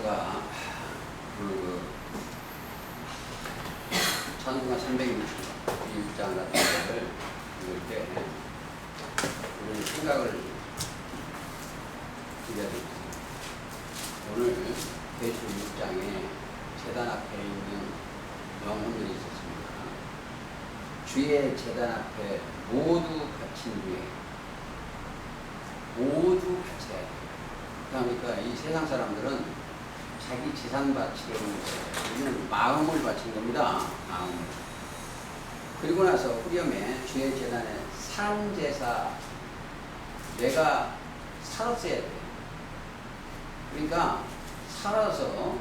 제가 그 찬송가 366장 같은 것을 읽을 때 그런 생각을 드려야 됩니다. 오늘 계시록 6장에 제단 앞에 있는 영혼들이 있었습니다. 주의 제단 앞에 모두 갇힌 후에 모두 갇혀야 돼요. 그러니까 이 세상 사람들은 자기 재산 바치려는 거예요. 우리는 마음을 바친 겁니다. 마음을. 그리고 나서 후렴에 주의 제단에 산제사, 내가 살았어야 돼요. 그러니까 살아서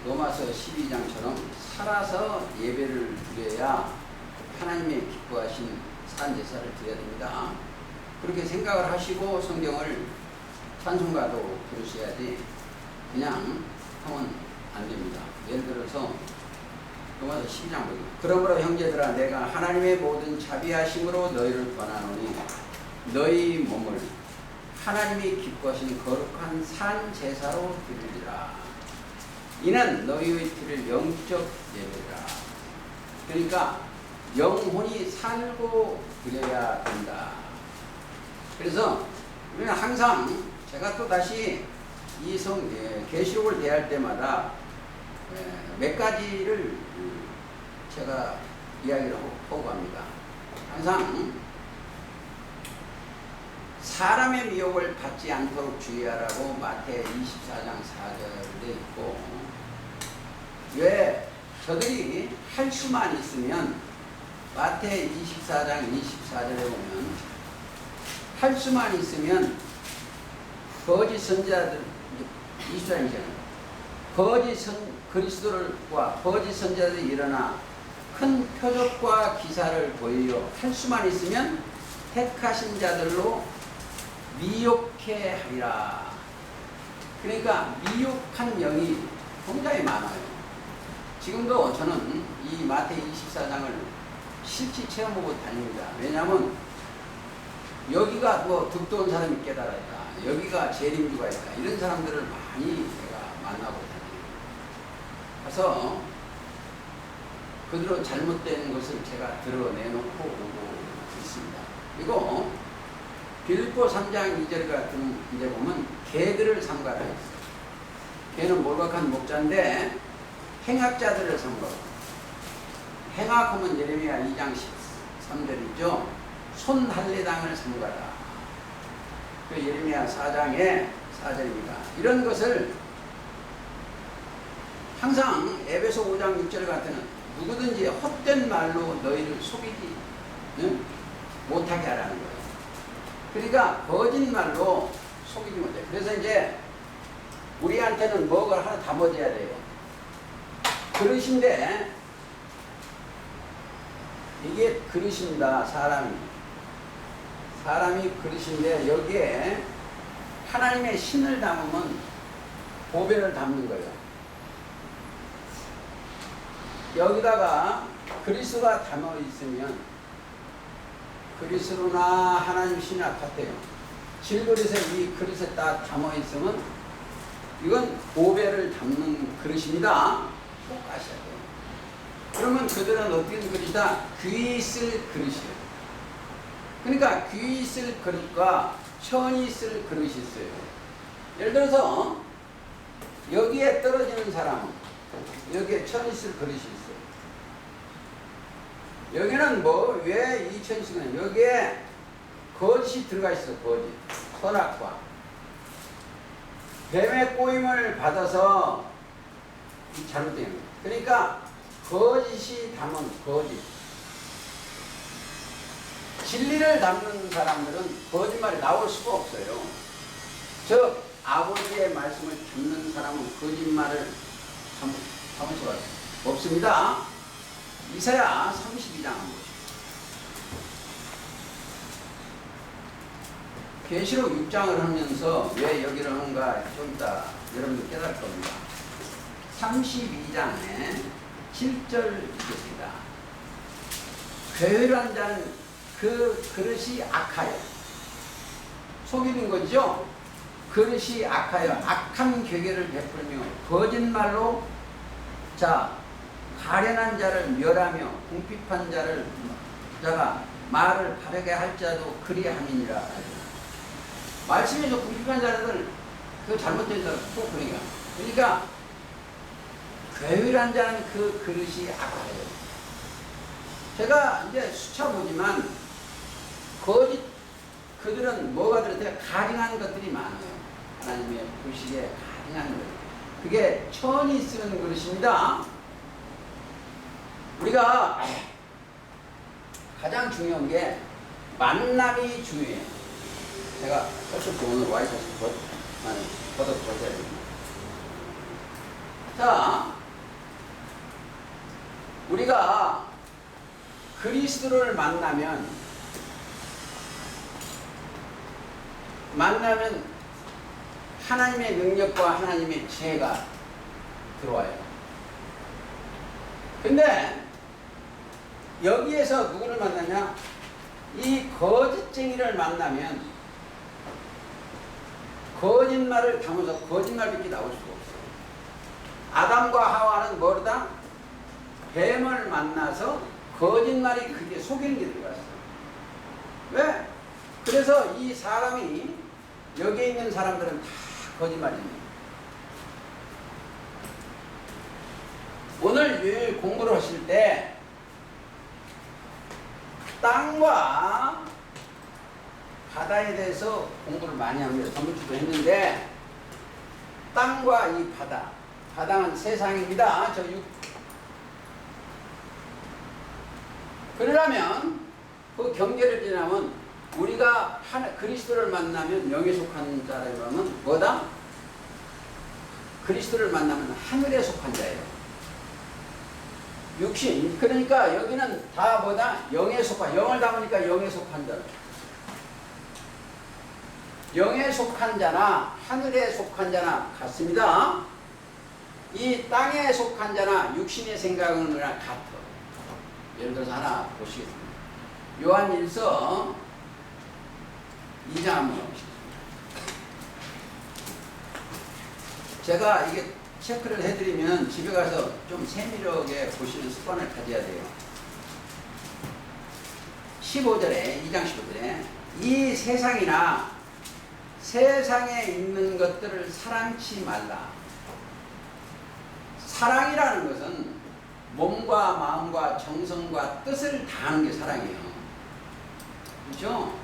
로마서 12장처럼 살아서 예배를 드려야 하나님의 기뻐하신 산제사를 드려야 됩니다. 그렇게 생각을 하시고 성경을 찬송가도 부르셔야지 그냥 하면 안 됩니다. 예를 들어서 로마서 12장 보기. 그러므로 형제들아 내가 하나님의 모든 자비하심으로 너희를 권하노니 너희 몸을 하나님이 기뻐하신 거룩한 산 제사로 드리리라. 이는 너희의 드릴 영적 예배라. 그러니까 영혼이 살고 드려야 된다. 그래서 우리는 항상 제가 또 다시 이 계시록을 대할 때마다 몇 가지를 제가 이야기를 하고 갑니다. 항상 사람의 미혹을 받지 않도록 주의하라고 마태 24장 4절에 있고, 왜 저들이 할 수만 있으면 마태 24장 24절에 보면 할 수만 있으면 거짓 선지자들 24장이잖아요. 그리스도들과 거짓 선지자들이 일어나 큰 표적과 기사를 보이려 할 수만 있으면 택하신 자들로 미혹해 하리라. 그러니까 미혹한 영이 굉장히 많아요. 지금도 저는 이 마태 24장을 실제 체험하고 다닙니다. 왜냐하면 여기가 뭐 득도온 사람이 깨달았다, 여기가 재림주가 있다, 이런 사람들을 많이 제가 만나고 다녀요. 그래서 그대로 잘못된 것을 제가 드러내놓고 오고 있습니다. 그리고 빌립보 3장 2절 같은 데 보면 개들을 삼가라 했어요. 개는 몰박한 목자인데 행악자들을 삼가라. 행악하면 예레미야 2장 13절이죠. 손할례당을 삼가라. 그 예레미야 4장의 4절입니다. 이런 것을 항상 에베소 5장 6절 같은 누구든지 헛된 말로 너희를 속이지 못하게 하라는 거예요. 그러니까 거짓말로 속이지 못해. 그래서 이제 우리한테는 뭐가 하나 담아져야 돼요. 그릇인데 이게 그릇입니다. 사람이 그릇인데 여기에 하나님의 신을 담으면 보배를 담는 거예요. 여기다가 그리스도가 담아 있으면 그리스도나 하나님 신이나 같아요. 질그릇에 이 그릇에 딱 담아 있으면 이건 보배를 담는 그릇입니다. 꼭 아셔야 돼요. 그러면 그들은 어떤 그릇이다? 귀 있을 그릇이에요. 그러니까 귀 있을 그릇과 천이 있을 그릇이 있어요. 예를 들어서 여기에 떨어지는 사람은 여기에 천이 있을 그릇이 있어요. 여기는 뭐 왜 이 천이 있으면 여기에 거짓이 들어가 있어. 거짓, 선악과 뱀의 꼬임을 받아서 잘못된 거예요. 그러니까 거짓이 담은 거짓. 진리를 담는 사람들은 거짓말이 나올 수가 없어요. 즉 아버지의 말씀을 듣는 사람은 거짓말을 담을 수가 없습니다. 이사야 32장 한번 보시죠. 계시록 6장을 하면서 왜 여기를 하는가 좀 이따 여러분들 깨달을 겁니다. 32장에 7절 읽겠습니다. 괴로운 자는 그 그릇이 악하여 속이는 거죠. 그릇이 악하여 악한 괴계를 베풀며 거짓말로 가련한 자를 멸하며 궁핍한 자가 말을 바르게 할 자도 그리함이니라. 말씀에서 궁핍한 자들 그 잘못된 자들 꼭 그러니까 괴율한 자는 그 그릇이 악하여. 제가 이제 수차 보지만 그들은 뭐가 들었대요? 가증한 것들이 많아요. 하나님의 불식에 가증한 것. 그게 천이 쓰는 그릇입니다. 우리가 가장 중요한 게 만남이 중요해요. 제가 어차피 오늘 와이셔츠 벗어야 됩니다. 자, 우리가 그리스도를 만나면 하나님의 능력과 하나님의 지혜가 들어와요. 근데 여기에서 누구를 만나냐? 이 거짓쟁이를 만나면 거짓말을 담아서 거짓말밖에 나올 수가 없어요. 아담과 하와는 뭐다? 뱀을 만나서 거짓말이 그게 속이는 게 들어갔어요. 왜? 그래서 이 사람이 여기에 있는 사람들은 다 거짓말입니다. 오늘 유일 공부를 하실 때 땅과 바다에 대해서 공부를 많이 합니다. 전부주도 했는데 땅과 이 바다는 세상입니다. 그러려면 그 경계를 지나면 우리가 그리스도를 만나면 영에 속한 자라면 뭐다? 그리스도를 만나면 하늘에 속한 자예요. 육신. 그러니까 여기는 다 뭐다? 영에 속한, 영을 담으니까 영에 속한 자. 영에 속한 자나 하늘에 속한 자나 같습니다. 이 땅에 속한 자나 육신의 생각은 같아. 예를 들어서 하나 보시겠습니다. 요한일서 2장 한번 보시겠습니다. 제가 이게 체크를 해드리면 집에 가서 좀 세밀하게 보시는 습관을 가져야 돼요. 15절에 2장 15절에 이 세상에 있는 것들을 사랑치 말라. 사랑이라는 것은 몸과 마음과 정성과 뜻을 다하는 게 사랑이에요. 그렇죠?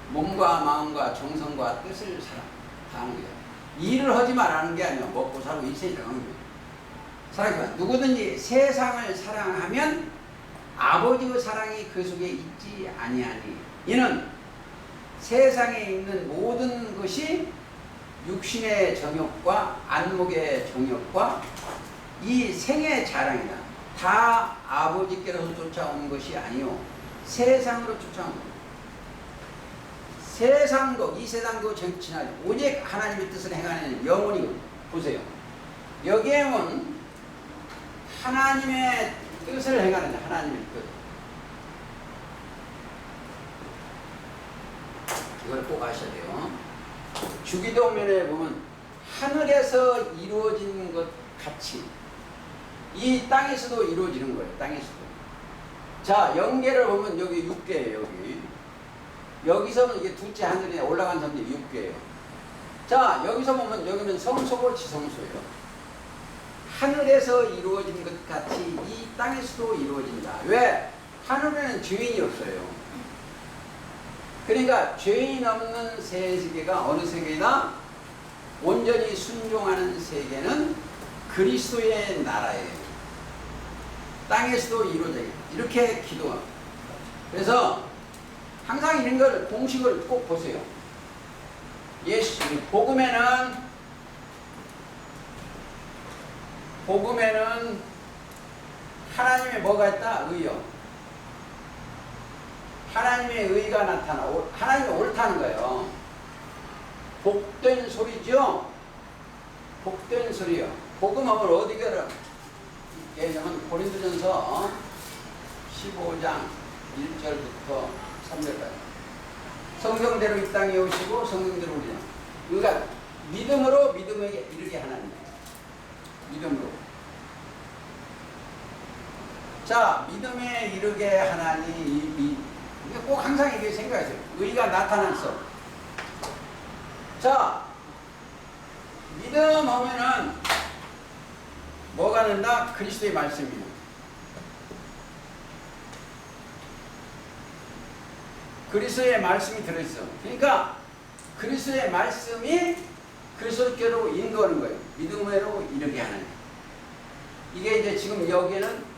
몸과 마음과 정성과 뜻을 다하는 거예요. 일을 하지 말라는 게 아니라 먹고 살고 있으니까 하는 거예요. 사랑이면 누구든지 세상을 사랑하면 아버지의 사랑이 그 속에 있지 아니하니. 이는 세상에 있는 모든 것이 육신의 정욕과 안목의 정욕과 이 생의 자랑이다. 다 아버지께로서 쫓아온 것이 아니요 세상으로 쫓아온 것. 세상도 이 세상도 정치나 오직 하나님의 뜻을 행하는 영혼이거든요. 보세요. 여기에는 하나님의 뜻을 행하는 하나님의 뜻. 이걸 꼭 아셔야 돼요. 주기도면에 보면 하늘에서 이루어진 것 같이 이 땅에서도 이루어지는 거예요. 땅에서도. 자, 영계를 보면 여기 6개예요. 여기서는 이게 둘째 하늘에 올라간 사람들이 6개예요. 자, 여기서 보면 여기는 성소고 지성소예요. 하늘에서 이루어진 것 같이 이 땅에서도 이루어진다. 왜? 하늘에는 죄인이 없어요. 그러니까 죄인 없는 세계가 어느 세계나 온전히 순종하는 세계는 그리스도의 나라예요. 땅에서도 이루어져요. 이렇게 기도합니다. 그래서 항상 이런 걸 공식을 꼭 보세요. 예수 복음에는 하나님의 뭐가 있다? 의요. 하나님의 의가 나타나. 하나님이 옳다는 거예요. 복된 소리죠. 복된 소리요. 복음하면 어디 가라? 예전은 고린도전서 15장 1절부터 3절까지 성경대로 이 땅에 오시고 성경대로 우리는 그러니까 자, 믿음에 이르게 하나니, 이게 꼭 항상 이렇게 생각하세요. 의가 나타났어. 자, 믿음 하면은 뭐가 된다? 그리스도의 말씀이에요. 그리스도의 말씀이 들어있어. 그러니까 그리스도의 말씀이 그리스도께로 인도하는 거예요. 믿음으로 이르게 하는. 이게 이제 지금 여기에는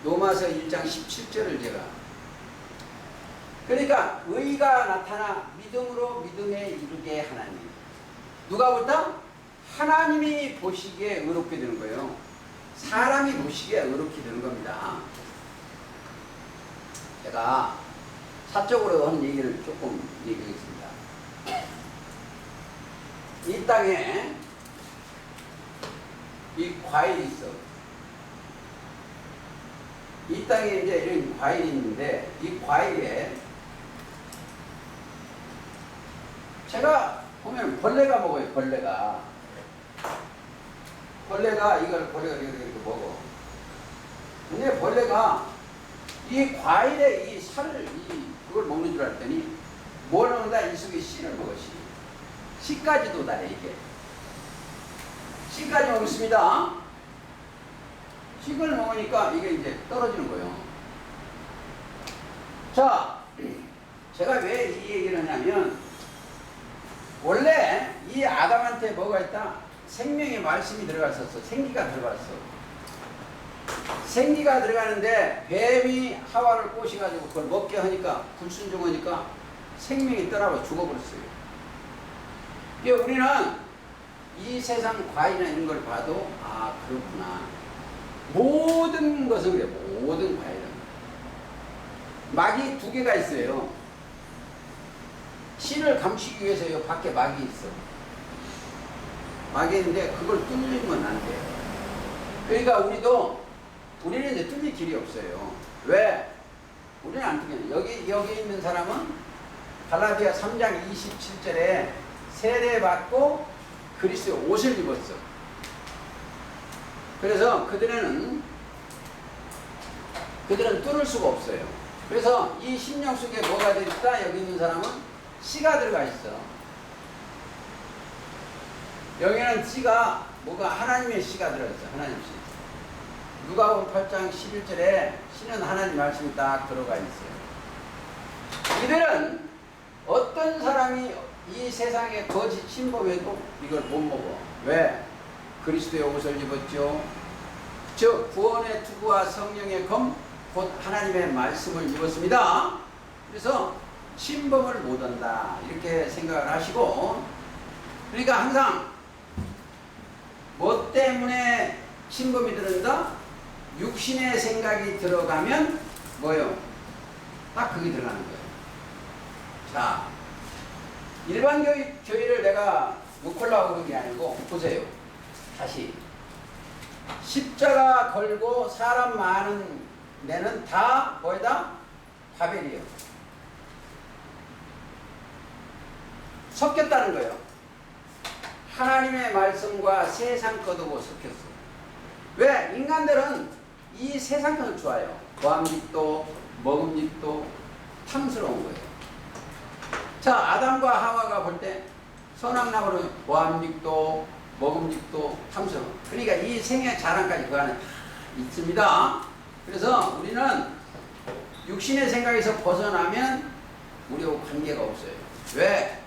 로마서 1장 17절을 제가. 그러니까 의가 나타나 믿음으로 믿음에 이르게 하나님. 누가 볼다? 하나님이 보시기에 의롭게 되는 거예요. 사람이 보시기에 의롭게 되는 겁니다. 제가 사적으로 한 얘기를 조금 얘기하겠습니다. 이 땅에 이 과일이 있어. 이 땅에 이제 이런 과일이 있는데, 이 과일에 제가 보면 벌레가 먹어요. 벌레가 이렇게 먹어. 근데 벌레가 이 과일에 이 살을 그걸 먹는 줄 알았더니 뭘 먹는다? 이 속에 씨를 먹어. 씨까지도 다 이게 씨까지 먹습니다. 씨를 먹으니까 이게 이제 떨어지는 거예요. 자, 제가 왜 이 얘기를 하냐면, 원래 이 아담한테 뭐가 있다? 생명의 말씀이 들어갔었어. 생기가 들어갔어. 생기가 들어가는데 뱀이 하와를 꼬셔가지고 그걸 먹게 하니까, 불순종하니까 생명이 떠나고 죽어버렸어요. 그러니까 우리는 이 세상 과일이나 이런 걸 봐도, 아, 그렇구나. 모든 것은 그래. 모든 과일은 막이 두 개가 있어요. 씨를 감추기 위해서 요 밖에 막이 있어. 막이 있는데 그걸 뚫리면 안 돼요. 그러니까 우리는 이제 뚫릴 길이 없어요. 왜? 우리는 안 뚫려요. 여기 있는 사람은 갈라디아 3장 27절에 세례받고 그리스도의 옷을 입었어. 그래서 그들은 뚫을 수가 없어요. 그래서 이 심령 속에 뭐가 들어있다? 여기 있는 사람은 씨가 들어가 있어. 여기는 씨가 뭐가 하나님의 씨가 들어있어. 하나님 씨. 누가복음 8장 11절에 씨는 하나님 말씀이 딱 들어가 있어요. 이들은 어떤 사람이 이 세상에 거짓 신범해도 이걸 못 먹어. 왜? 그리스도의 옷을 입었죠. 즉 구원의 투구와 성령의 검, 곧 하나님의 말씀을 입었습니다. 그래서 신범을 못한다 이렇게 생각을 하시고, 그러니까 항상 뭐 때문에 신범이 들어간다? 육신의 생각이 들어가면 뭐요? 딱 그게 들어가는 거예요. 자, 일반 교회를 내가 욕하려고 그런 게 아니고, 보세요. 다시 십자가 걸고 사람 많은 데는 다 뭐다? 바벨이에요. 섞였다는 거예요. 하나님의 말씀과 세상 것하고 섞였어. 왜? 인간들은 이 세상 것을 좋아해요. 보암직도 먹음직도 탐스러운 거예요. 자, 아담과 하와가 볼 때 선악나무는 보암직도 먹음직도 탐스러워. 그러니까 이 생의 자랑까지 그 안에 다 있습니다. 그래서 우리는 육신의 생각에서 벗어나면 우리하고 관계가 없어요. 왜?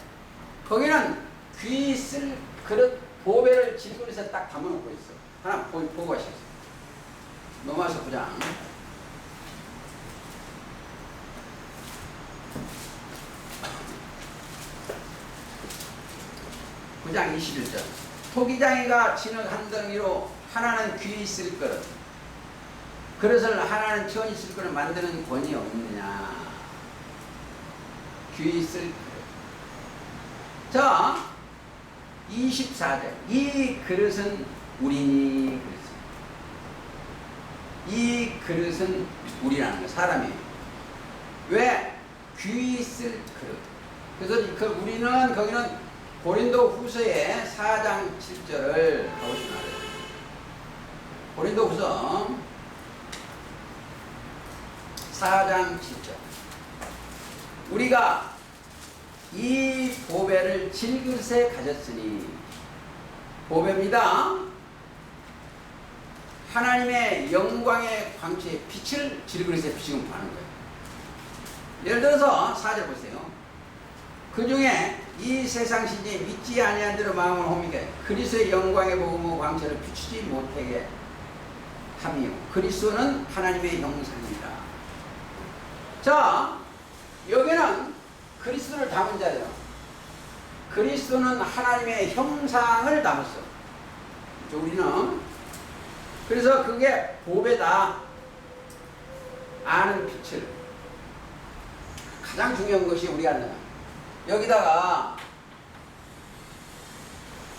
거기는 귀 쓸 그릇 보배를 질그릇에 딱 담아놓고 있어. 하나 보고 가시겠어요. 로마서 9장 21절. 토기장이가 진흙 한 덩이로 하나는 귀 쓸 그릇, 그릇을 하나는 천이 쓸 그릇 만드는 권이 없느냐. 귀 쓸 그릇. 자, 24절. 이 그릇은 우리니 그랬어요. 이 그릇은 우리라는 거예요. 사람이에요. 왜? 귀 쓸 그릇. 그래서 그 우리는 거기는 고린도 후서의 4장 7절을 가보시면 알아요. 고린도 후서 4장 7절. 우리가 이 보배를 질그릇에 가졌으니, 보배입니다. 하나님의 영광의 광채의 빛을 질그릇에 비추면 하는 거예요. 예를 들어서 4절 보세요. 그 중에 이 세상 신이 믿지 아니한 대로 마음을 호미게 그리스도의 영광의 복음의 광채를 비추지 못하게 하며, 그리스도는 하나님의 형상이라. 자, 여기는 그리스도를 담은 자예요. 그리스도는 하나님의 형상을 담았어. 우리는 그래서 그게 보배다. 아는 빛을. 가장 중요한 것이 우리가 여기다가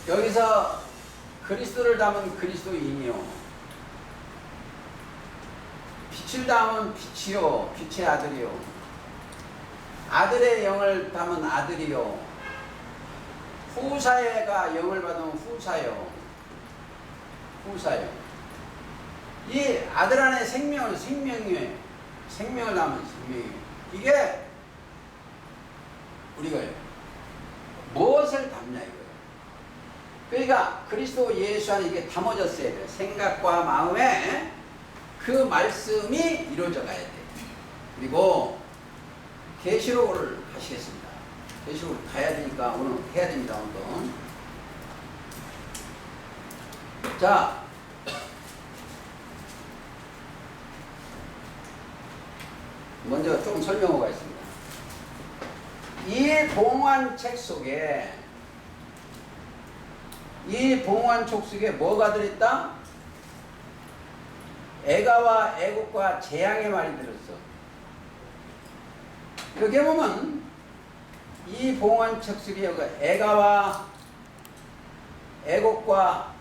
여기서 그리스도를 담은 그리스도인이요, 빛을 담은 빛이요, 빛의 아들이요, 아들의 영을 담은 아들이요, 후사에가 영을 받은 후사요, 후사요. 이 아들 안에 생명을, 생명을 담은 생명이에요. 이게 우리가 무엇을 담냐 이거예요. 그러니까 그리스도 예수 안에 이게 담아졌어야 돼요. 생각과 마음에 그 말씀이 이루어져 가야 돼요. 그리고 계시록을 하시겠습니다. 계시록을 가야 되니까 오늘 해야 됩니다. 오늘. 자, 먼저 좀 설명하고 가겠습니다. 이 봉헌책 속에, 이 봉헌책 속에 뭐가 들어있다? 애가와 애국과 재앙의 말이 들었어. 여기 보면 이 봉헌책 속에 애가와 애국과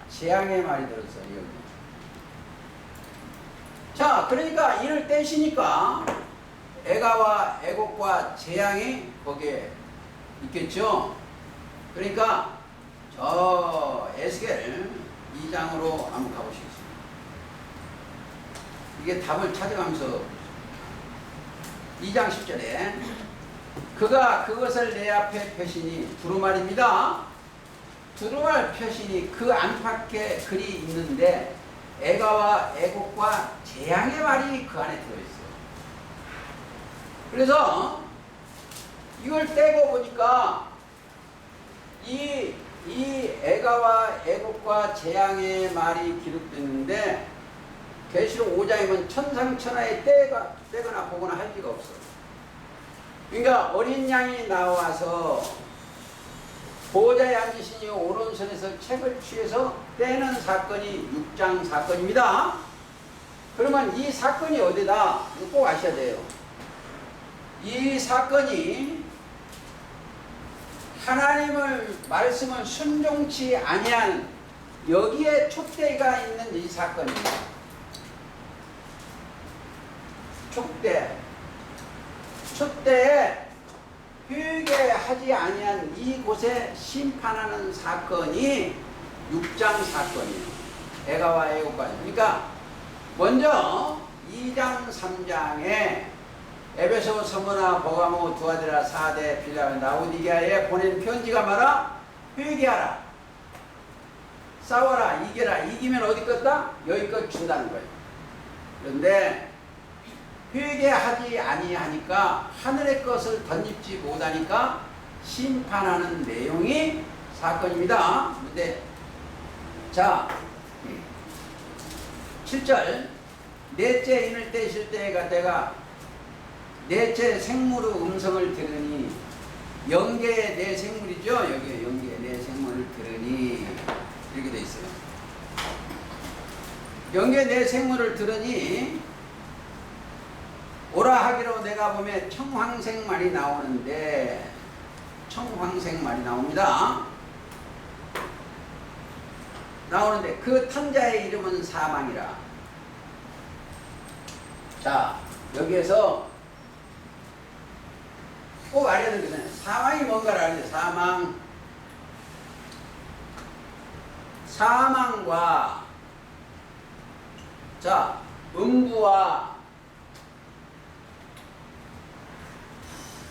재앙의 말이 들었어. 여기. 자, 그러니까 이를 떼시니까 애가와 애곡과 재앙이 거기에 있겠죠. 그러니까 저 에스겔 2장으로 한번 가보시겠습니다. 이게 답을 찾아가면서 2장 10절에 그가 그것을 내 앞에 펴시니, 두루마리입니다. 두루마리 펴시니 그 안팎에 글이 있는데 애가와 애곡과 재앙의 말이 그 안에 들어있어요. 그래서 이걸 떼고 보니까 이 애가와 애곡과 재앙의 말이 기록됐는데 계시록 5장이면 천상천하에 떼거나 보거나 할 리가 없어. 그러니까 어린 양이 나와서 보호자에 앉으시니 오른손에서 책을 취해서 떼는 사건이 6장 사건입니다. 그러면 이 사건이 어디다? 이거 꼭 아셔야 돼요. 이 사건이 하나님을 말씀을 순종치 아니한 여기에 촉대가 있는 이 사건입니다. 촉대에 회개하지 아니한 이곳에 심판하는 사건이 6장 사건이에요. 애가와 애곡과. 그러니까 먼저 2장 3장에 에베소, 서머나, 버가모, 두아디라, 사대, 빌라, 라오디게아에 보낸 편지가 뭐라? 회개하라, 싸워라, 이겨라. 이기면 어디 껐다? 여기껏 준다는 거예요. 그런데 회개하지 아니하니까, 하늘의 것을 덧입지 못하니까 심판하는 내용이 사건입니다. 근데 자 7절 넷째 인을 떼실 때가 내가 넷째 생물의 음성을 들으니, 영계의 내 생물이죠. 여기 영계의 내 생물을 들으니 이렇게 돼 있어요. 영계의 내 생물을 들으니 오라 하기로 내가 보면 청황색 말이 나오는데, 청황색 말이 나옵니다. 나오는데 그 탄자의 이름은 사망이라. 자, 여기에서 꼭 알아야 되거든요. 사망이 뭔가를 알아야 돼요. 사망과 자 음부와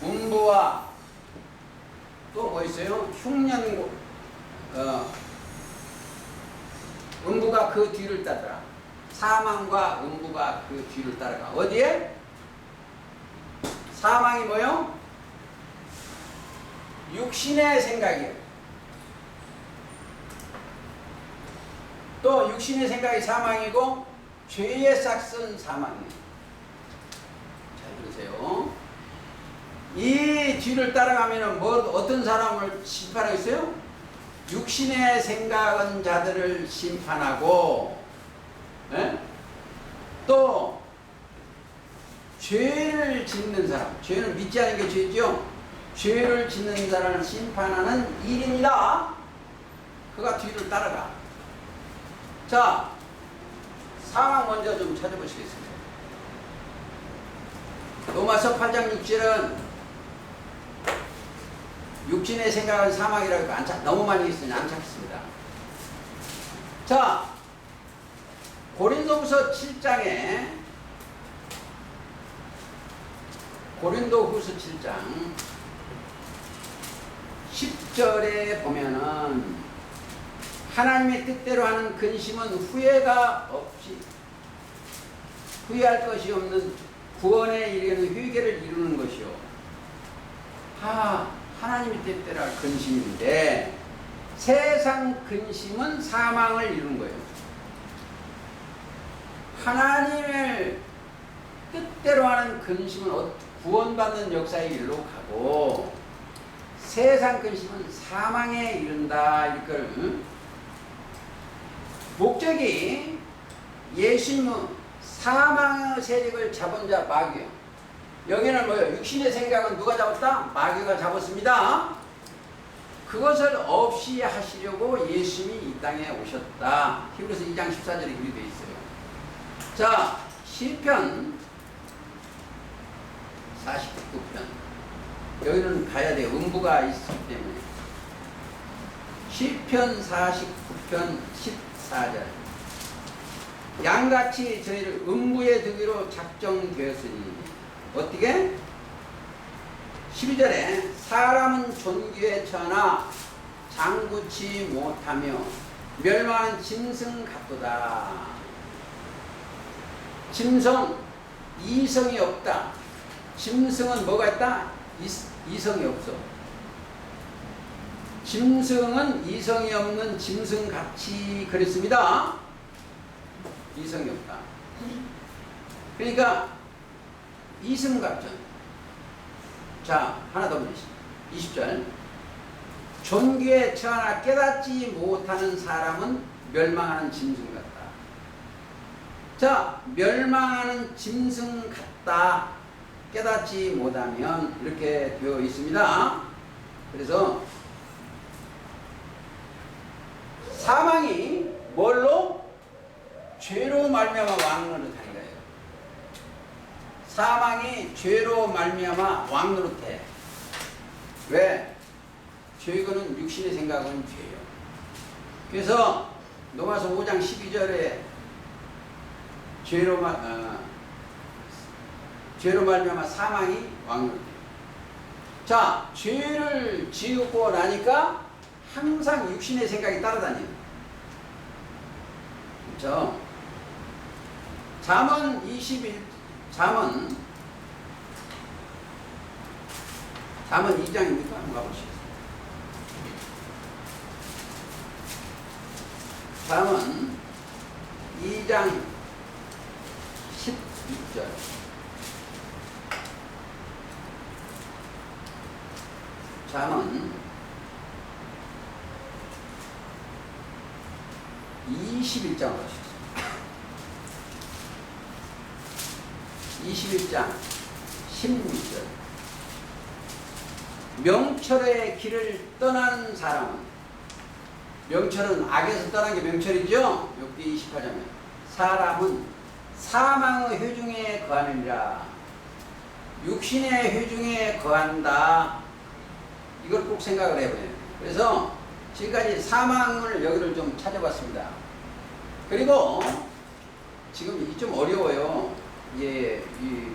음부와 또 뭐 있어요? 흉년고 음부가 그 뒤를 따르라. 사망과 음부가 그 뒤를 따라가. 어디에? 사망이 뭐요? 육신의 생각이에요. 또 육신의 생각이 사망이고 죄의 싹은 사망이에요. 잘 들으세요. 이 뒤를 따라가면은 어떤 사람을 심판하고 있어요? 육신의 생각은 자들을 심판하고, 에? 또 죄를 짓는 사람, 죄는 믿지 않은 게 죄죠. 죄를 짓는 사람을 심판하는 일입니다. 그가 뒤를 따라가. 자, 상황 먼저 좀 찾아보시겠습니다. 로마서 8장 6절은 육신의 생각은 사망이라고 너무 많이 있으니 안 찾겠습니다. 자, 고린도후서 7장에 고린도후서 7장 10절에 보면은 하나님의 뜻대로 하는 근심은 후회가 없이 후회할 것이 없는 구원에 이르는 회개를 이루는 것이요. 하나님의 뜻대로 할 근심인데 세상 근심은 사망을 이루는 거예요. 하나님의 뜻대로 하는 근심은 구원받는 역사의 일로 가고 세상 근심은 사망에 이른다. 이걸 목적이 예수님은 사망의 세력을 잡은 자 마귀요. 여기는 뭐예요? 육신의 생각은 누가 잡았다? 마귀가 잡았습니다. 그것을 없이 하시려고 예수님이 이 땅에 오셨다. 히브리서 2장 14절에 그렇게 되어 있어요. 자, 시편 49편. 여기는 가야 돼요. 음부가 있기 때문에. 시편 49편 14절. 양같이 저희를 음부에 두기로 작정되었으니 어떻게? 12절에 사람은 존귀에 처하나 장구치 못하며 멸망하는 짐승 같도다. 짐승, 이성이 없다. 짐승은 뭐가 있다? 이성이 없어. 짐승은 이성이 없는 짐승같이 그랬습니다. 이성이 없다. 그러니까 이승갑전. 자, 하나 더 보겠습니다. 20절. 존귀에 처하나 깨닫지 못하는 사람은 멸망하는 짐승 같다. 자, 멸망하는 짐승 같다. 깨닫지 못하면 이렇게 되어 있습니다. 그래서 사망이 뭘로? 죄로 말미암아 왕노릇하는 거예요. 사망이 죄로 말미암아 왕노릇해. 왜? 죄거는 육신의 생각은 죄예요. 그래서 로마서 5장 12절에 죄로 말미암아 사망이 왕노릇해. 자, 죄를 지었고 나니까 항상 육신의 생각이 따라다녀요. 그렇죠? 잠언 2장입니까? 한번 가보시죠. 잠언 2장 16절. 잠언 21장으로 하시죠. 21장 16절. 명철의 길을 떠나는 사람은, 명철은 악에서 떠난 게 명철이죠. 욥기 28장에 사람은 사망의 회중에 거하느니라. 육신의 회중에 거한다. 이걸 꼭 생각을 해보세요. 그래서 지금까지 사망을 여기를 좀 찾아봤습니다. 그리고 지금 이 좀 어려워요. 이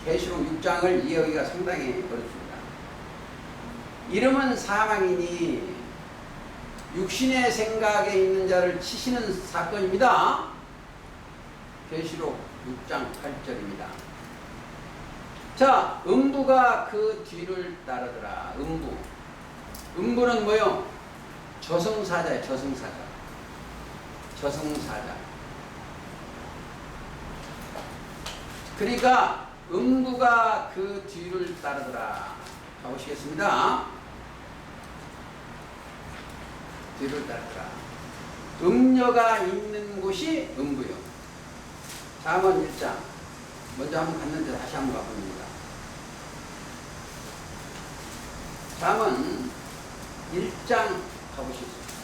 계시록 6장을 이해하기가 상당히 어렵습니다. 이름은 사망이니 육신의 생각에 있는 자를 치시는 사건입니다. 계시록 6장 8절입니다. 자, 음부가 그 뒤를 따르더라. 음부는 뭐요? 저승사자예요. 저승사자. 그러니까 음부가 그 뒤를 따르더라. 가보시겠습니다. 뒤를 따르더라. 음녀가 있는 곳이 음부요. 잠언 1장. 먼저 한번 갔는데 다시 한번 가봅니다. 잠언 1장 가보시겠습니다.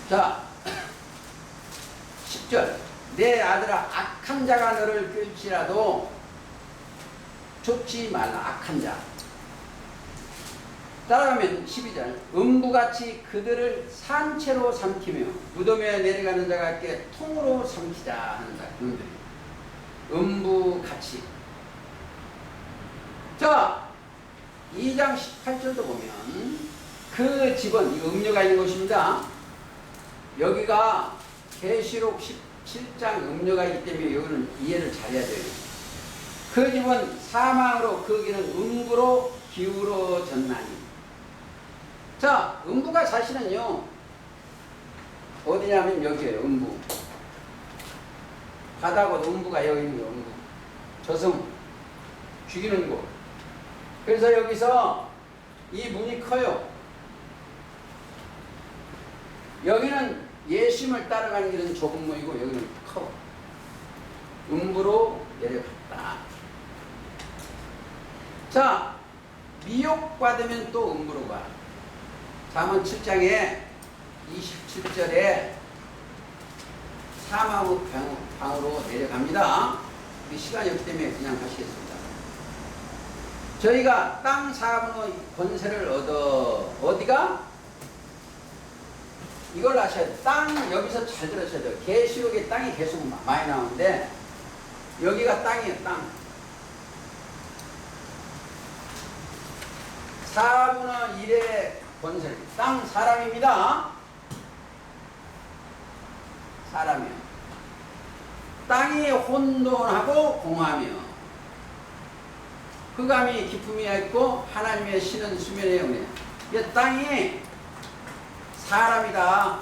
자, 10절. 내 아들아, 악한 자가 너를 끌지라도 쫓지 말라. 악한 자. 따라가면 12절. 음부같이 그들을 산채로 삼키며 무덤에 내려가는 자가 있게 통으로 삼키자 하는 자. 그들이 음부같이. 자, 2장 18절도 보면 그 집은, 이 음녀가 있는 곳입니다. 여기가 계시록 17장 음녀가 있기 때문에 여기는 이해를 잘해야 돼요. 그 집은 사망으로, 그 길은 음부로 기울어졌나니. 자, 음부가 사실은요, 어디냐면 여기에요. 음부. 바다고 음부가 여기 있는 거. 음부. 저승. 죽이는 곳. 그래서 여기서 이 문이 커요. 여기는 예수님을 따라가는 길은 좁은 문이고 여기는 커. 음부로 내려갔다. 자, 미혹받으면 또 음부로 가. 잠언 7장에 27절에 사망의 방으로 내려갑니다. 우리 시간이 없기 때문에 그냥 가시겠습니다. 저희가 땅 사분의 권세를 어디가? 이걸 아셔야 돼요. 땅, 여기서 잘 들으셔야 돼요. 계시록에 땅이 계속 많이 나오는데 여기가 땅이에요. 땅. 4분의 1의 권세. 땅 사람입니다. 사람이요. 땅이 혼돈하고 공하며 흑암이 기품이 있고 하나님의 신은 수면에 오네. 이 땅이 사람이다.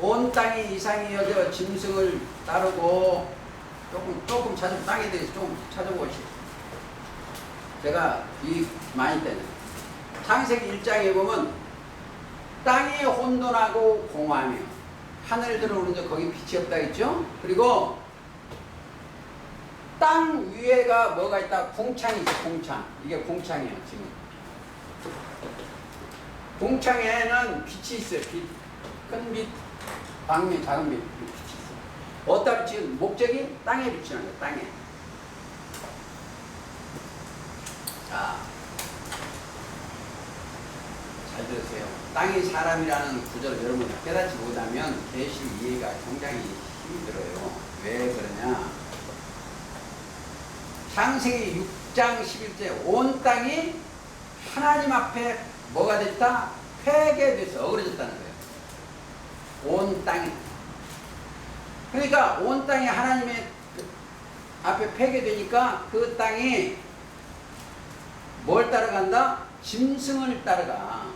온 땅이 이상히 여겨 짐승을 따르고 조금 찾아, 땅에 대해서 좀 찾아보시죠. 제가 이 많이 때는 창세기 1장에 보면 땅이 혼돈하고 공하며 하늘 들어오는데 거기 빛이 없다 했죠. 그리고 땅 위에가 뭐가 있다? 공창이죠. 공창. 이게 공창이에요. 지금 공창에는 빛이 있어요. 빛. 큰 빛, 광미, 작은 빛, 빛이 있어요. 어디다 지금 목적이 땅에 비치는 거예요. 땅에. 자, 잘 들으세요. 땅이 사람이라는 구절을 여러분 깨닫지 못하면 계시 이해가 굉장히 힘들어요. 왜 그러냐? 창세기 6장 11절 온 땅이 하나님 앞에 뭐가 됐다? 폐괴돼서 어그러졌다는 거예요. 온 땅이. 그러니까 온 땅이 하나님의 앞에 폐괴되니까 그 땅이 뭘 따라간다? 짐승을 따라가.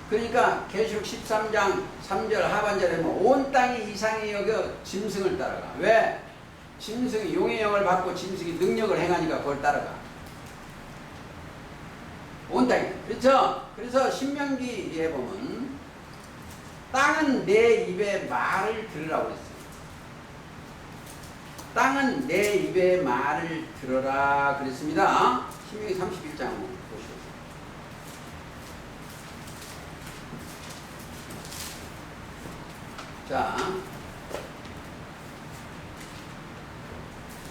그러니까 계시록 13장 3절 하반절에 보면 온 땅이 이상히 여겨 짐승을 따라가. 왜? 짐승이 용의 영을 받고 짐승이 능력을 행하니까 그걸 따라가. 온 땅이. 그렇죠? 그래서 신명기에 보면 땅은 내 입의 말을 들으라고 그랬어요. 땅은 내 입의 말을 들어라 그랬습니다. 신명기 31장 보시죠. 자,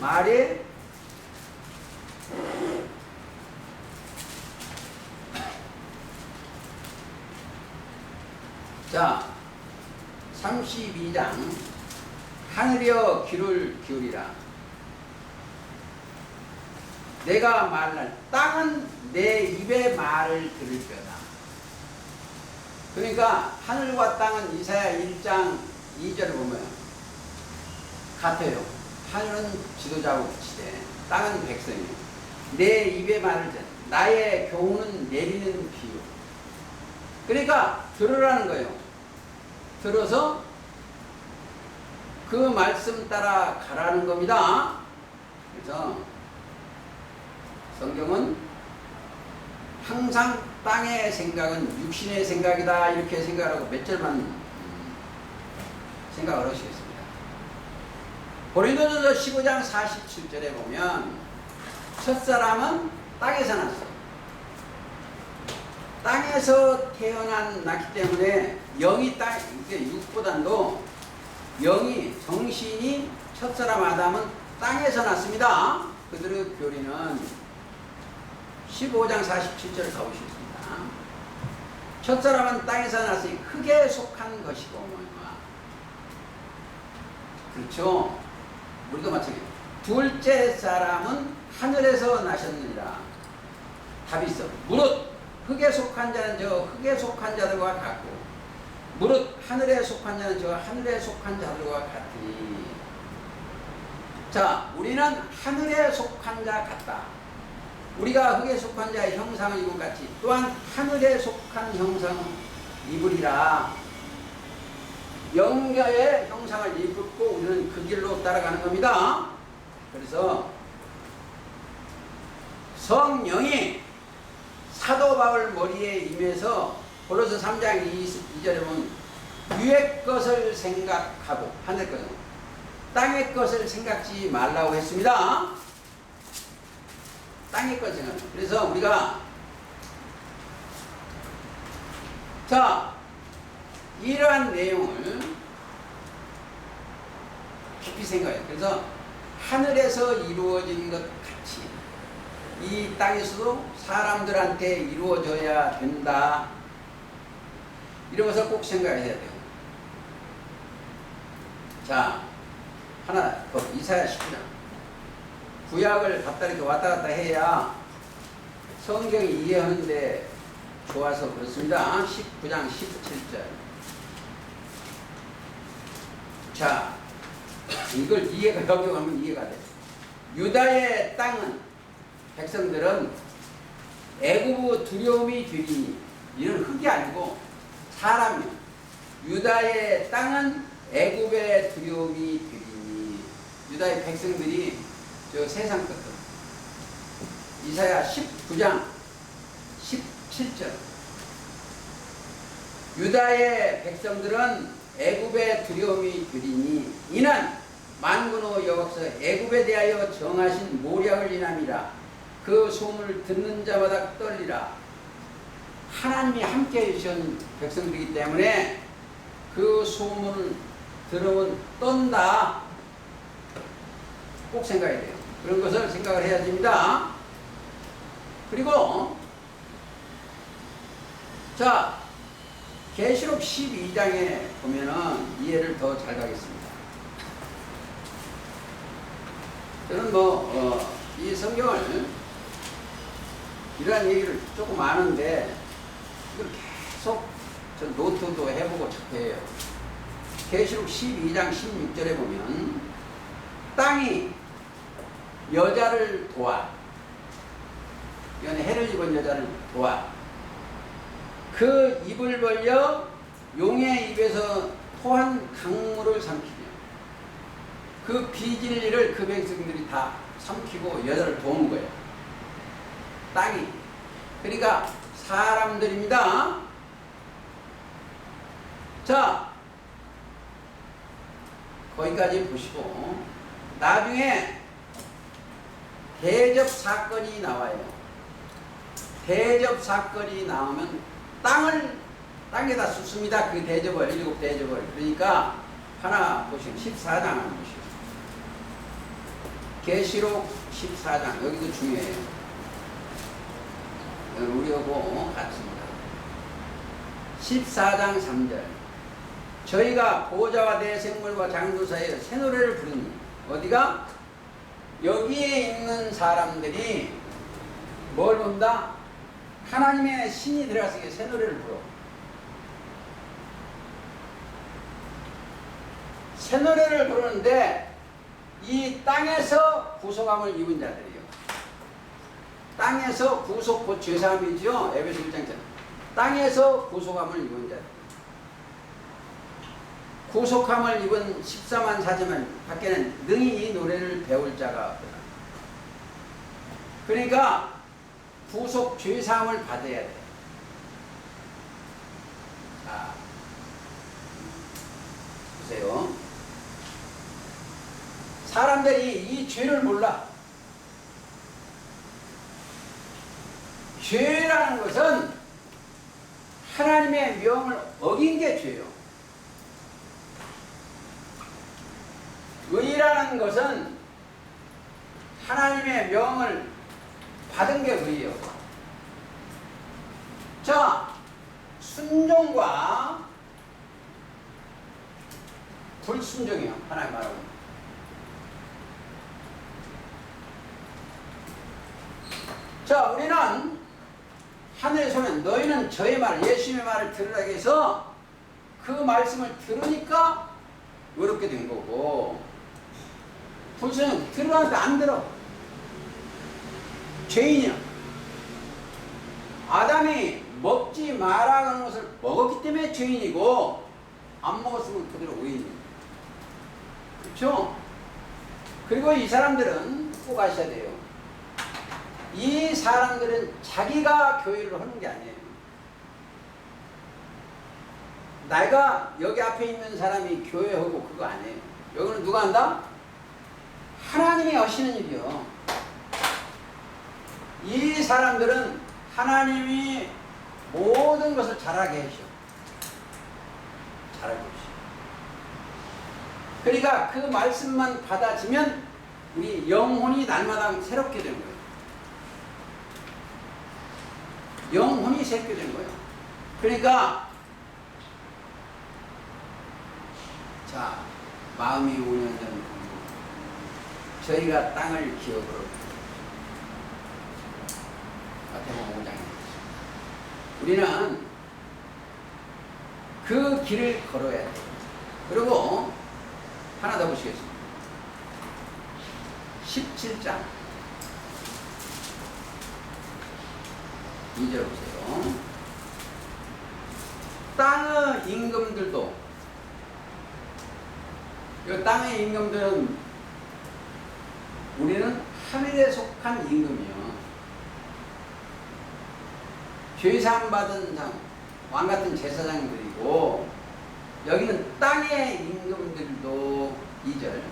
말이 자, 32장 하늘이여 귀를 기울이라. 내가 말할 땅은 내 입의 말을 들을 거다. 그러니까 하늘과 땅은 이사야 1장 2절을 보면 같아요. 하늘은 지도자고 시대, 땅은 백성이에요. 내 입의 말을 듣, 나의 교훈은 내리는 비유. 그러니까 들으라는 거예요. 들어서 그 말씀 따라 가라는 겁니다. 그래서 성경은 항상 땅의 생각은 육신의 생각이다 이렇게 생각하고 몇 절만 생각을 하시겠습니다. 고린도전서 15장 47절에 보면 첫사람은 땅에서 났어. 땅에서 났기 때문에 영이 이게 육보단도 영이 정신이 첫사람 아담은 땅에서 났습니다. 그들의 교리는 15장 47절을 가보시겠습니다. 첫사람은 땅에서 났으니 흙에 속한 것이고 그렇죠. 우리도 마찬가지. 둘째 사람은 하늘에서 나셨느니라. 답이 있어. 무릇 흙에 속한 자는 저 흙에 속한 자들과 같고 무릇 하늘에 속한 자는 저 하늘에 속한 자들과 같으니. 자, 우리는 하늘에 속한 자 같다. 우리가 흙에 속한 자의 형상을 입은 같이 또한 하늘에 속한 형상을 입으리라. 영계의 형상을 입고 우리는 그 길로 따라가는 겁니다. 그래서 성령이 사도 바울 머리에 임해서 고로서 3장 22절에 보면 위의 것을 생각하고 하늘 것을 땅의 것을 생각지 말라고 했습니다. 땅의 것을 생각. 그래서 우리가 자 이러한 내용을 깊이 생각해요. 그래서 하늘에서 이루어진 것 같이 이 땅에서도 사람들한테 이루어져야 된다. 이런 것을 꼭 생각해야 돼요. 자, 하나 더 이사야 19장. 구약을 갖다 이렇게 왔다 갔다 해야 성경이 이해하는데 좋아서 그렇습니다. 19장 17절. 자, 이걸 여기 가면 이해가 돼. 유다의 땅은 백성들은 애굽의 두려움이 되리니 이런 흙이 아니고 사람이요. 유다의 땅은 애굽의 두려움이 되리니 유다의 백성들이 저 세상 끝으로 이사야 19장 17절 유다의 백성들은 애굽의 두려움이 되리니 이는 만군의 여호와께서 애굽에 대하여 정하신 모략을 인함이라. 그 소문을 듣는 자마다 떨리라. 하나님이 함께 해주신 백성들이기 때문에 그 소문을 들으면 떤다. 꼭 생각해야 돼요. 그런 것을 생각을 해야 됩니다. 그리고 자 계시록 12장에 보면은 이해를 더 잘 가겠습니다. 저는 이 성경을 이러한 얘기를 조금 아는데 이걸 계속 저 노트도 해보고 착해요. 계시록 12장 16절에 보면 땅이 여자를 도와 이건 해를 입은 여자를 도와 그 입을 벌려 용의 입에서 토한 강물을 삼키며 그 비진리를 그 백성들이 다 삼키고 여자를 도운 거예요. 땅이. 그러니까 사람들입니다. 자, 거기까지 보시고 나중에 대접 사건이 나와요. 대접 사건이 나오면 땅에다 쏟습니다. 그 대접을, 7 대접을. 그러니까 하나 보시면 14장 한번 보시죠. 계시록 14장 여기도 중요해요. 우리하고 같습니다. 14장 3절 저희가 보호자와 대생물과 장도 사이에 새 노래를 부르니 어디가? 여기에 있는 사람들이 뭘 본다? 하나님의 신이 들어가서 새 노래를 불러. 새 노래를 부르는데 이 땅에서 구속함을 입은 자들이요. 땅에서 구속 곧 죄사함이죠. 에베소 1장처럼. 땅에서 구속함을 입은 자들. 구속함을 입은 14만 4천만 밖에는 능히 이 노래를 배울 자가 없다. 그러니까 구속 죄사함을 받아야 돼. 자, 보세요. 사람들이 이 죄를 몰라. 죄라는 것은 하나님의 명을 어긴 게 죄요. 의라는 것은 하나님의 명을 받은 게 의예요. 자, 순종과 불순종이요. 하나님 말하고. 자, 우리는 하늘에서는 너희는 저의 말, 예수님의 말을 들으라 해서 그 말씀을 들으니까 어렵게 된 거고, 불순종 들으라는데 안 들어. 죄인이야. 아담이 먹지 마라 하는 것을 먹었기 때문에 죄인이고, 안 먹었으면 그대로 의인이에요. 그렇죠? 그리고 이 사람들은 꼭 아셔야 돼요. 이 사람들은 자기가 교회를 하는 게 아니에요. 내가 여기 앞에 있는 사람이 교회하고 그거 아니에요. 여기는 누가 한다? 하나님이 하시는 일이요. 이 사람들은 하나님이 모든 것을 잘하게 하셔. 잘하게 하셔. 그러니까 그 말씀만 받아지면 우리 영혼이 날마다 새롭게 되는 거예요. 영혼이 새롭게 되는 거예요. 그러니까 자, 마음이 5년 전 저희가 땅을 기업으로 마태복음 5장에 우리는 그 길을 걸어야 돼요. 그리고 하나 더 보시겠습니다. 17장 2절 보세요. 땅의 임금들도, 이 땅의 임금들은 우리는 하늘에 속한 임금이요. 죄사함 받은 장, 왕 같은 제사장들이고, 여기는 땅의 임금들도 2절.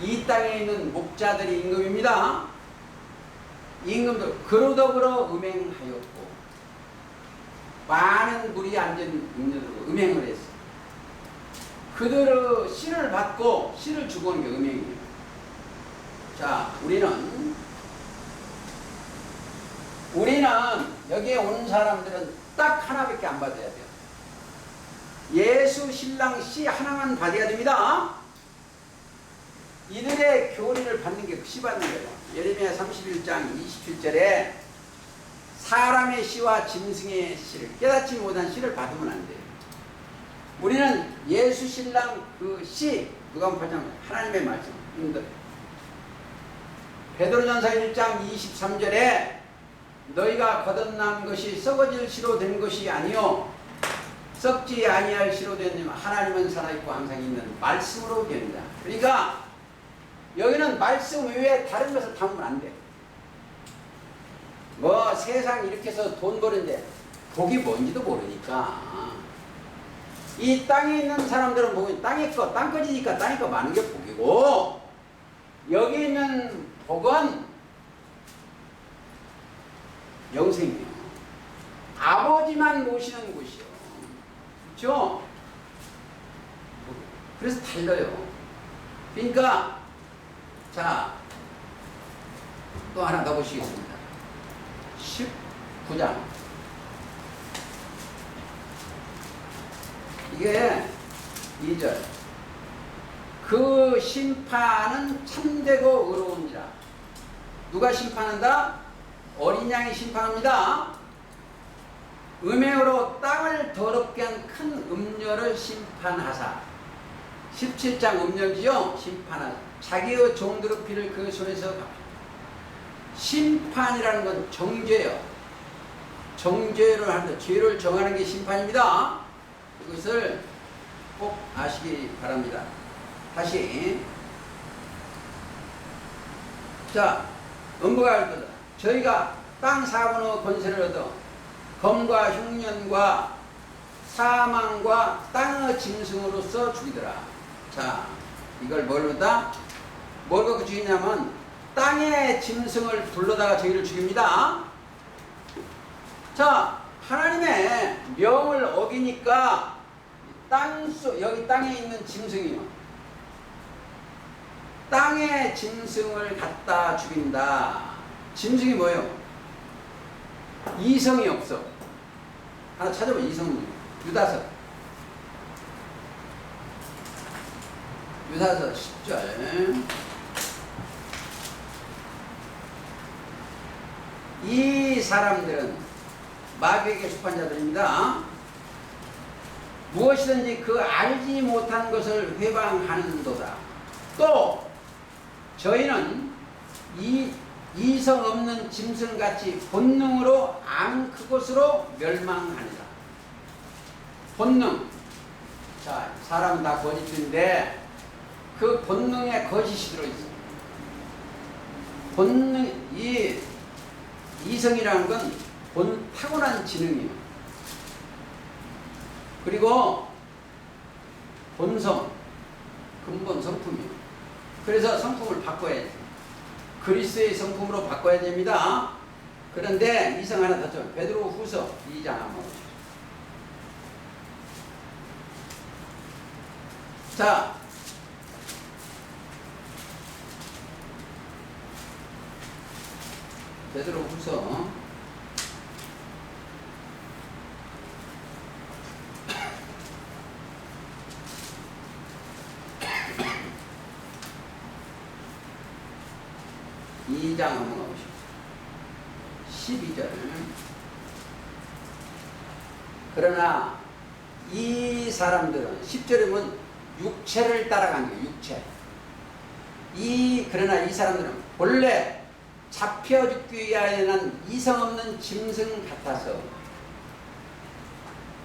이 땅에 있는 목자들이 임금입니다. 임금들 그러더불어 음행하였고, 많은 무리 앉은 임금들로 음행을 했어. 그들의 씨를 받고 씨를 주고 오는 게 음행이에요. 자, 우리는 여기에 온 사람들은 딱 하나밖에 안 받아야 돼요. 예수 신랑 씨 하나만 받아야 됩니다. 이들의 교리를 받는 게 씨 받는 거예요. 예레미야 31장 27절에 사람의 씨와 짐승의 씨를, 깨닫지 못한 씨를 받으면 안 돼요. 우리는 예수 신랑 그 씨, 누가복음 8장 하나님의 말씀. 베드로전서 1장 23절에 너희가 거듭난 것이 썩어질 씨로 된 것이 아니요 썩지 아니할 씨로 된 하나님은 살아있고 항상 있는 말씀으로 된다. 그러니까 여기는 말씀 외에 다른 것을 담으면 안 돼. 뭐 세상 이렇게 해서 돈 버는데 복이 뭔지도 모르니까. 이 땅에 있는 사람들은 복은 땅의 거, 땅거지니까 땅의 거 많은 게 복이고, 여기 있는 복은 영생이요. 아버지만 모시는 곳이요. 그렇죠? 그래서 달라요. 그러니까 자, 또 하나 더 보시겠습니다. 19장. 이게 2절. 그 심판은 참되고 의로운지라. 누가 심판한다? 어린 양이 심판합니다. 음행으로 땅을 더럽게 한 큰 음녀를 심판하사. 17장 음녀지요. 심판하사. 자기의 종들의 피를 그 손에서 갚아. 심판이라는 건 정죄요. 정죄를 하는데 죄를 정하는 게 심판입니다. 이것을 꼭 아시기 바랍니다. 다시. 자, 음부가 할 거다. 저희가 땅 4분의 권세를 얻어 검과 흉년과 사망과 땅의 짐승으로서 죽이더라. 자, 이걸 뭘로다? 뭘 갖고 죽이냐면 땅의 짐승을 불러다가 저희를 죽입니다. 자, 하나님의 명을 어기니까 여기 땅에 있는 짐승이요. 땅의 짐승을 갖다 죽인다. 짐승이 뭐예요? 이성이 없어. 하나 찾아봐. 이성이. 유다서 10절. 이 사람들은 마귀에게 속한 자들입니다. 무엇이든지 그 알지 못한 것을 회방하는도다. 또 저희는 이성 없는 짐승같이 본능으로 안 그것으로 멸망하니라. 본능. 자, 사람은 다 거짓인데 그 본능에 거짓이 들어있어. 본능, 이성이라는 건 타고난 지능이에요. 그리고 본성, 근본 성품이에요. 그래서 성품을 바꿔야지. 그리스의 성품으로 바꿔야 됩니다. 그런데 이성 하나 더 줘. 베드로 후서 2장 한번 보시죠. 자, 베드로 후서 2장 한번 가보시죠. 12절. 그러나 이 사람들은 10절이면 육체를 따라간 거예요. 육체. 그러나 이 사람들은 본래 잡혀 죽기 위하여는 이성 없는 짐승 같아서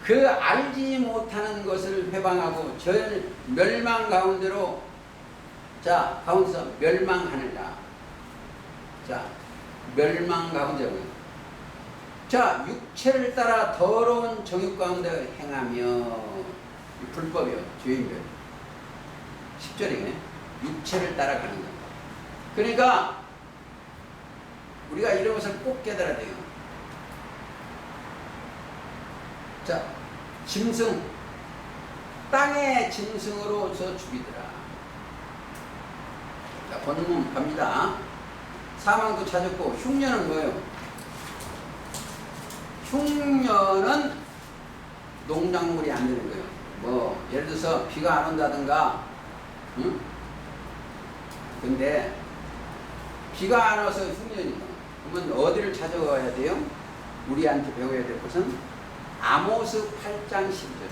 그 알지 못하는 것을 회방하고 전 멸망 가운데로 가운데서 멸망하느라. 자, 멸망 가운데. 자, 육체를 따라 더러운 정욕 가운데 행하며. 불법이요. 죄인들. 10절이네. 육체를 따라가는 거. 그러니까 우리가 이런 것을 꼭 깨달아야 돼요. 자, 짐승. 땅의 짐승으로서 죽이더라. 자, 본문 갑니다. 사망도 찾았고, 흉년은 뭐예요? 흉년은 농작물이 안 되는 거예요. 뭐 예를 들어서 비가 안 온다든가, 응? 근데 비가 안 와서 흉년이다. 그러면 어디를 찾아가야 돼요? 우리한테 배워야 될 것은 아모스 8장 10절.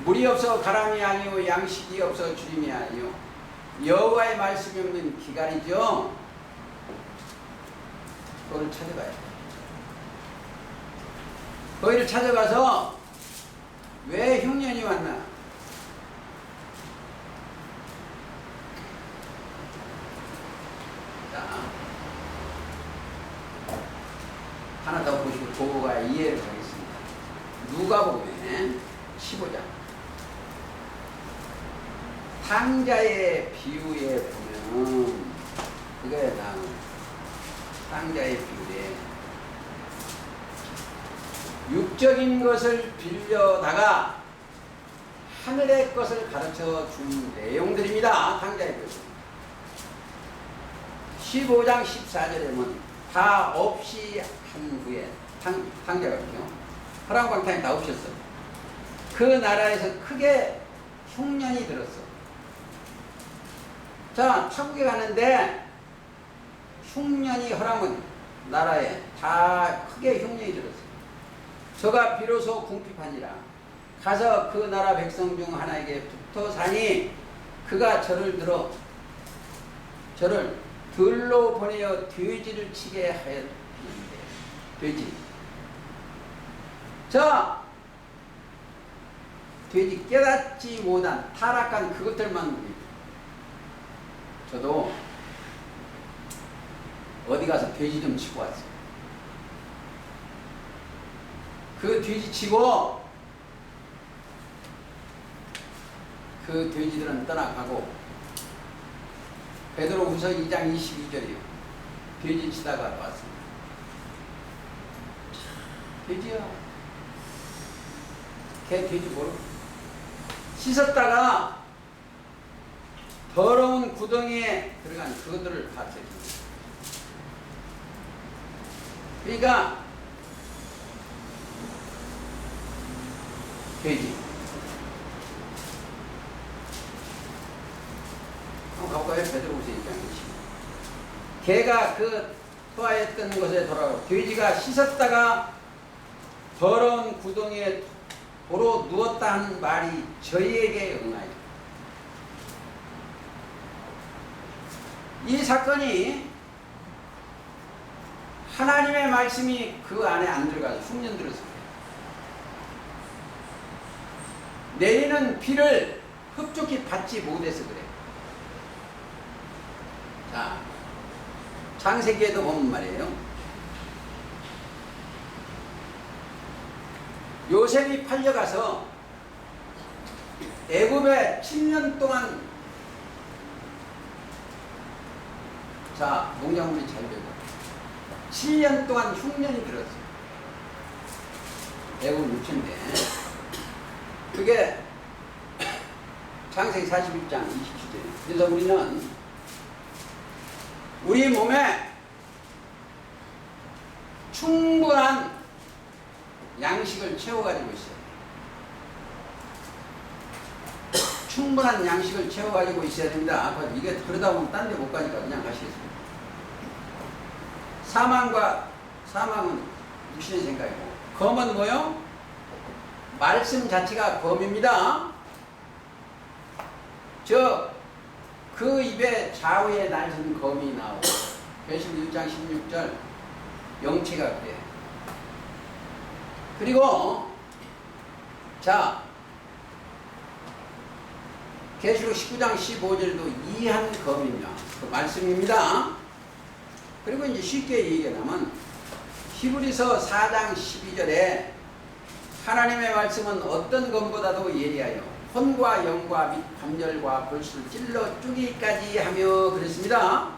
물이 없어 가람이 아니요 양식이 없어 주림이 아니요 여호와의 말씀이 없는 기갈이죠. 그걸 찾아가야 돼. 거기를 찾아가서 왜 흉년이 왔나? 자, 하나 더 보시고 보고가 이해를 하겠습니다. 누가복음 15장. 탕자의 비유에 보면 그거에 나오는 탕자의 비유에 육적인 것을 빌려다가 하늘의 것을 가르쳐 준 내용들입니다. 탕자의 비유. 15장 14절에 보면 다 없이 한 후에 탕자거든요. 화랑방탕이 다 없었어. 그 나라에서 크게 흉년이 들었어. 자, 천국에 가는데 흉년이 허람은 나라에 다 크게 흉년이 들었어요. 저가 비로소 궁핍하니라. 가서 그 나라 백성 중 하나에게 붙어 사니 그가 저를 들로 보내어 돼지를 치게 하였는데, 돼지. 돼지 깨닫지 못한 타락한 그것들만 보입니다. 저도 어디 가서 돼지 좀 치고 왔어요. 그 돼지 치고 그 돼지들은 떠나가고, 베드로후서 2장 22절이요. 돼지 치다가 왔습니다. 돼지야. 걔 돼지 모르고 씻었다가 더러운 구덩이에 들어간 그것들을 봤어요. 그러니까 돼지. 한번 가볼까요? 베드로후서 2장 22절. 걔가 그 토하였던 곳에 돌아가고, 돼지가 씻었다가 더러운 구덩이에 도로 누웠다 하는 말이 저희에게 응하여. 이 사건이 하나님의 말씀이 그 안에 안 들어가서 흉년 들었습니다. 내리는 비를 흡족히 받지 못해서 그래. 자, 창세기에도 보면 말이에요. 요셉이 팔려가서 애굽에 7년 동안 농작물이 잘 되고 7년 동안 흉년이 들었어요. 애굽 육체인데 그게 창세기 41장 27절이에요. 그래서 우리는 우리 몸에 충분한 양식을 채워가지고 있어요. 충분한 양식을 채워가지고 있어야 됩니다. 이게 그러다 보면 딴 데 못 가니까 그냥 가시겠습니다. 사망은 육신의 생각이고, 검은 뭐요? 말씀 자체가 검입니다. 그 입에 좌우에 날선 검이 나오고, 계시록 1장 16절 영체가 그래요. 그리고 계시록 19장 15절도 이한 검입니다. 그 말씀입니다. 그리고 이제 쉽게 얘기하면 히브리서 4장 12절에 하나님의 말씀은 어떤 검보다도 예리하여 혼과 영과 및 관절과 골수를 찔러 쪼개기까지 하며 그랬습니다.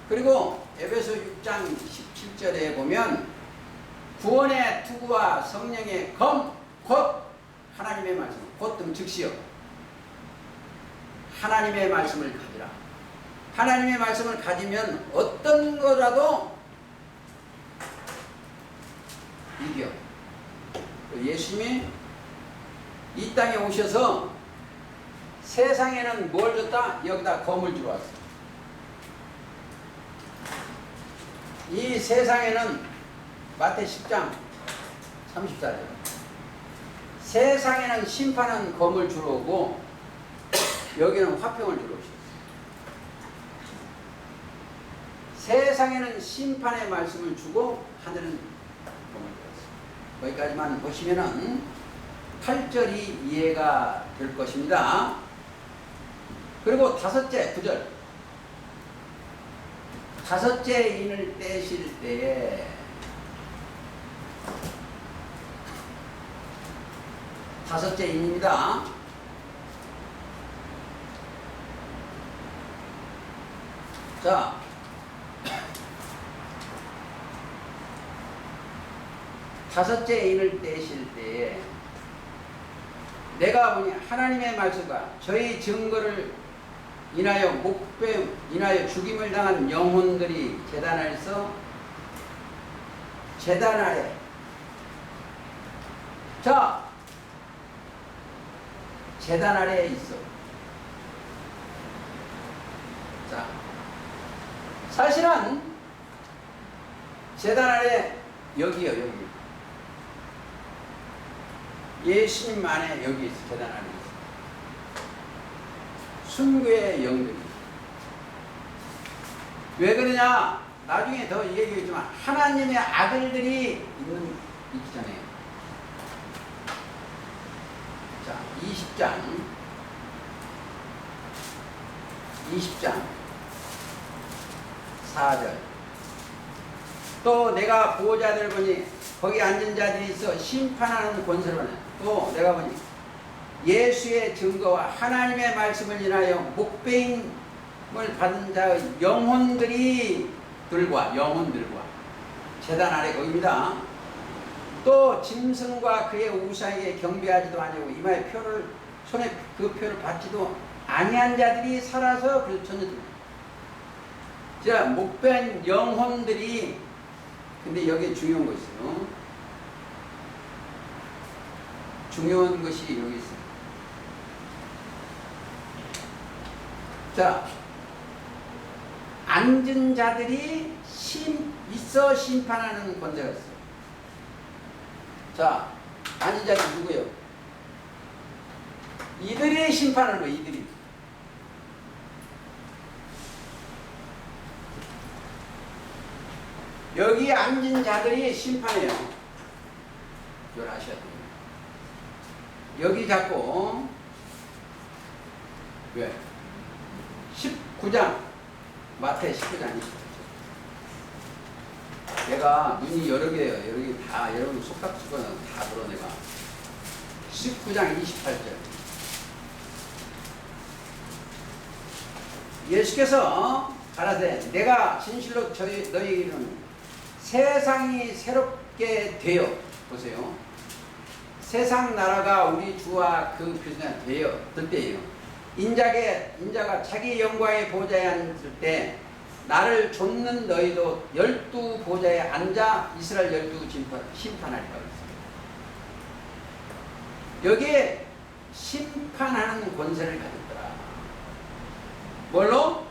그리고 에베소 6장 17절에 보면 구원의 투구와 성령의 검, 곧 하나님의 말씀, 곧 즉시요 하나님의 말씀을 가지라. 하나님의 말씀을 가지면 어떤 거라도 이겨. 예수님이 이 땅에 오셔서 세상에는 뭘 줬다? 여기다 검을 주러 왔어요. 이 세상에는 마태 10장 34절 세상에는 심판은 검을 주러 오고 여기는 화평을 주러 오셨어요. 세상에는 심판의 말씀을 주고 하늘은 검을 주었어요. 거기까지만 보시면은 8절이 이해가 될 것입니다. 그리고 다섯째 9절 다섯째 인을 떼실 때에 다섯째 인입니다. 자, 다섯째 인을 떼실 때에 내가 보니 하나님의 말씀과 저희 증거를 인하여 목배 인하여 죽임을 당한 영혼들이 제단 아래서 제단 아래 제단 아래에 있어. 자, 사실은 제단 아래 여기요, 여기. 예수님 안에 여기 있어, 제단 안에 있어. 순교의 영들이. 왜 그러냐? 나중에 더 얘기하지만 하나님의 아들들이 있잖아요. 자, 20장 4절. 또 내가 보호자들 보니 거기 앉은 자들이 있어 심판하는 권세를 받네. 또 내가 보니 예수의 증거와 하나님의 말씀을 인하여 목배임을 받은 자의 영혼들과 제단 아래 거기입니다. 또 짐승과 그의 우상에게 경배하지도 아니하고 이마에 손에 그 표를 받지도 아니한 자들이 살아서 그래서 천년들. 자, 목배한 영혼들이. 근데 여기에 중요한 거 있어요. 중요한 것이 여기 있어요. 자, 앉은 자들이 있어 심판하는 권세가 있어요. 자, 앉은 자들이 누구예요? 이들이 심판하는 거예요, 이들이. 여기 앉은 자들이 심판해요. 이걸 아셔야 돼요. 여기 잡고, 왜? 19장, 마태 19장 28절. 내가 눈이 여러 개예요. 여러 개 다, 여러분 속닥수거는 다 들어, 내가. 19장 28절. 예수께서 가라사대 내가 진실로 너희에게 이르노니 세상이 새롭게 되어 보세요. 세상 나라가 우리 주와 그 교수가 되어 들 때예요. 인자가 자기 영광의 보좌에 앉을 때 나를 좇는 너희도 12 보좌에 앉아 이스라엘 12 심판하리라. 여기에 심판하는 권세를 가졌더라. 뭘로?